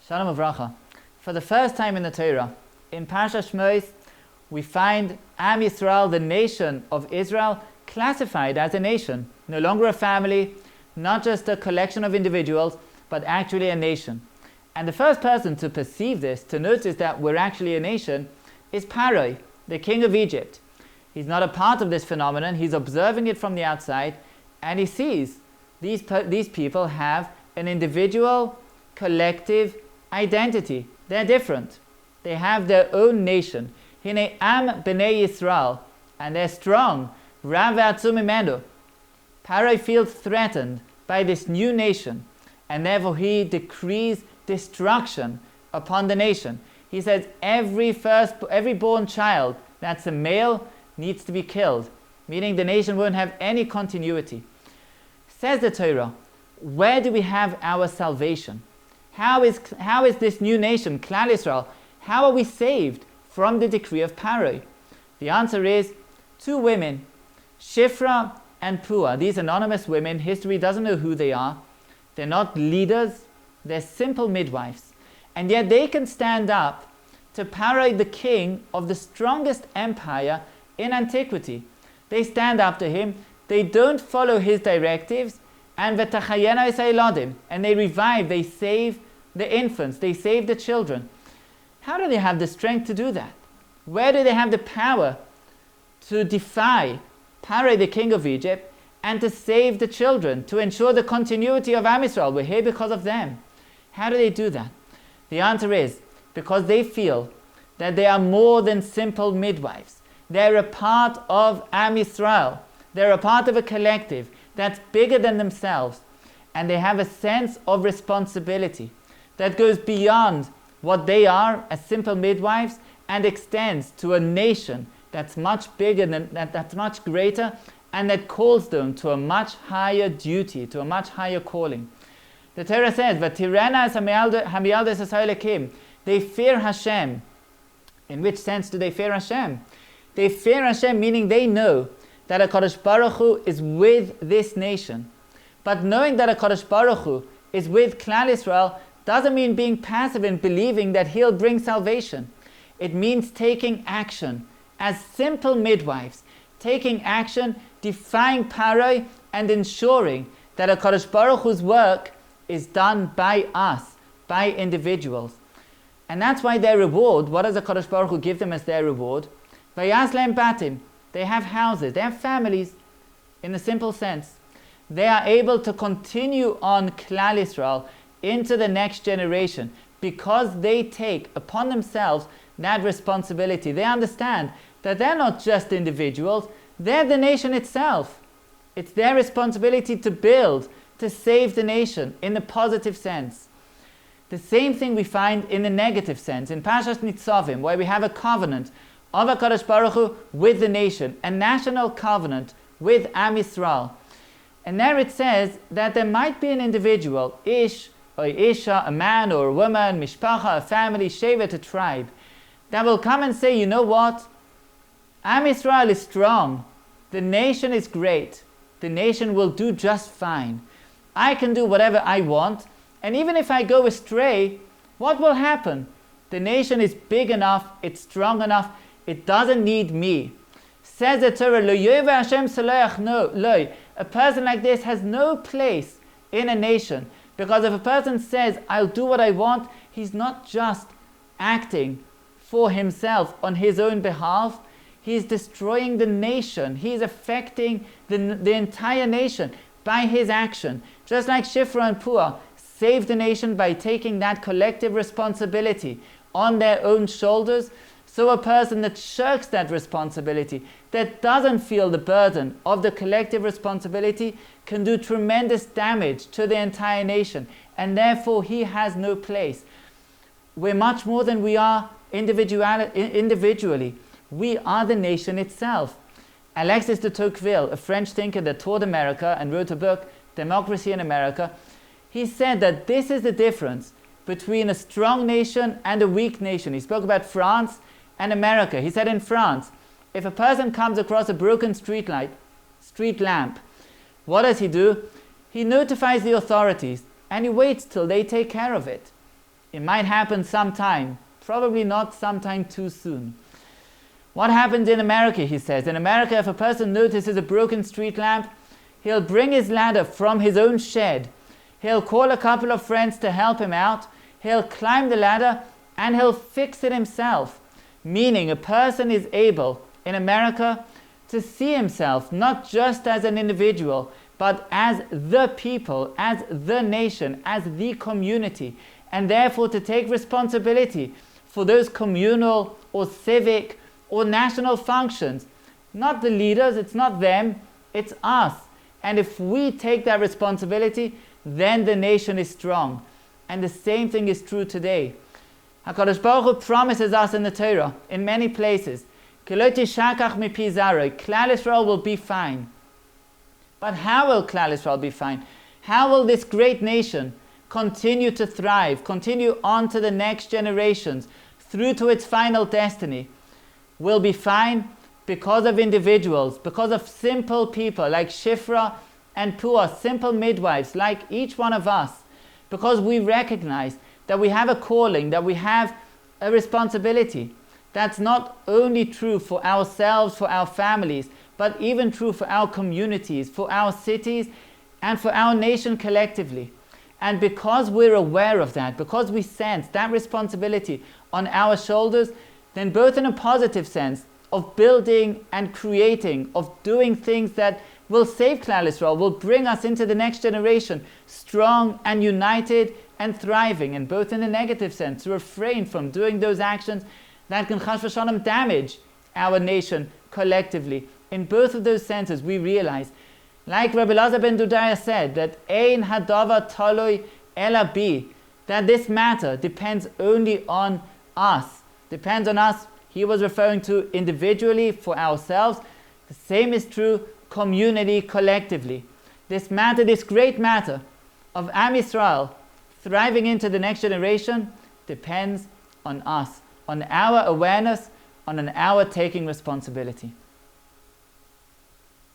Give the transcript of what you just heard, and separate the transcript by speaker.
Speaker 1: Shalom Avracha. For the first time in the Torah, in Parashas Shemos, we find Am Yisrael, the nation of Israel, classified as a nation. No longer a family, not just a collection of individuals, but actually a nation. And the first person to perceive this, to notice that we're actually a nation, is Paro, the king of Egypt. He's not a part of this phenomenon, he's observing it from the outside, and he sees these people have an individual, collective identity. They're different. They have their own nation. Hine am b'nei Yisrael, and they're strong. Rav v'atzum imenu. Paro feels threatened by this new nation, and therefore he decrees destruction upon the nation. He says every born child that's a male needs to be killed, meaning the nation won't have any continuity. Says the Torah, where do we have our salvation? How is this new nation, Klal Yisrael, how are we saved from the decree of Paro? The answer is two women, Shifra and Pua. These anonymous women, history doesn't know who they are. They're not leaders, they're simple midwives. And yet they can stand up to Paro, the king of the strongest empire in antiquity. They stand up to him, they don't follow his directives, and they revive, they save the infants, they save the children. How do they have the strength to do that? Where do they have the power to defy Paro, the king of Egypt, and to save the children, to ensure the continuity of Am Yisrael? We're here because of them. How do they do that? The answer is because they feel that they are more than simple midwives. They're a part of Am Yisrael. They're a part of a collective that's bigger than themselves, and they have a sense of responsibility that goes beyond what they are as simple midwives and extends to a nation that's much bigger than that's much greater, and that calls them to a much higher duty, to a much higher calling. The Torah says, they fear Hashem. In which sense do they fear Hashem? They fear Hashem, meaning they know that HaKadosh Baruch Hu is with this nation. But knowing that HaKadosh Baruch Hu is with Klal Yisrael doesn't mean being passive and believing that He'll bring salvation. It means taking action as simple midwives, taking action, defying Paro, and ensuring that HaKadosh Baruch Hu's work is done by us, by individuals. And that's why their reward, what does HaKadosh Baruch Hu give them as their reward? Vayas lehem batim. They have houses, they have families, in the simple sense. They are able to continue on Klal Yisrael into the next generation because they take upon themselves that responsibility. They understand that they're not just individuals, they're the nation itself. It's their responsibility to build, to save the nation in the positive sense. The same thing we find in the negative sense, in Parashas Nitzavim, where we have a covenant of HaKadosh Baruch Hu with the nation, a national covenant with Am Yisrael. And there it says that there might be an individual, Ish or Isha, a man or a woman, Mishpacha, a family, Shevet, a tribe, that will come and say, you know what? Am Yisrael is strong. The nation is great. The nation will do just fine. I can do whatever I want. And even if I go astray, what will happen? The nation is big enough, it's strong enough, it doesn't need me. Says the Torah, Lo Yeva Hashem Saloach no Lo. A person like this has no place in a nation. Because if a person says, I'll do what I want, he's not just acting for himself on his own behalf, he's destroying the nation. He's affecting the entire nation by his action. Just like Shifra and Pua saved the nation by taking that collective responsibility on their own shoulders, so a person that shirks that responsibility, that doesn't feel the burden of the collective responsibility, can do tremendous damage to the entire nation, and therefore he has no place. We're much more than we are individually. We are the nation itself. Alexis de Tocqueville, a French thinker that toured America and wrote a book, Democracy in America, he said that this is the difference between a strong nation and a weak nation. He spoke about France and America. He said in France, if a person comes across a broken street lamp, what does he do? He notifies the authorities and he waits till they take care of it. It might happen sometime, probably not sometime too soon. What happens in America, he says? In America, if a person notices a broken street lamp, he'll bring his ladder from his own shed. He'll call a couple of friends to help him out. He'll climb the ladder and he'll fix it himself. Meaning a person is able, in America, to see himself not just as an individual, but as the people, as the nation, as the community, and therefore to take responsibility for those communal or civic or national functions. Not the leaders, it's not them, it's us. And if we take that responsibility, then the nation is strong. And the same thing is true today. HaKadosh Baruch Hu promises us in the Torah, in many places, Klal Yisrael will be fine. But how will Klal Yisrael be fine? How will this great nation continue to thrive, continue on to the next generations, through to its final destiny? Will be fine because of individuals, because of simple people like Shifra and Puah, simple midwives like each one of us, because we recognize that we have a calling, that we have a responsibility. That's not only true for ourselves, for our families, but even true for our communities, for our cities, and for our nation collectively. And because we're aware of that, because we sense that responsibility on our shoulders, then both in a positive sense of building and creating, of doing things that will save Klal Yisrael, will bring us into the next generation strong and united and thriving, and both in the negative sense, to refrain from doing those actions that can chas v'shalom damage our nation collectively. In both of those senses, we realize, like Rabbi Elazar ben Dudaya said, that ein hadavar taloi ela bi, that this matter depends only on us. Depends on us. He was referring to individually for ourselves. The same is true community, collectively. This matter, this great matter of Am Yisrael thriving into the next generation, depends on us, on our awareness, on our taking responsibility.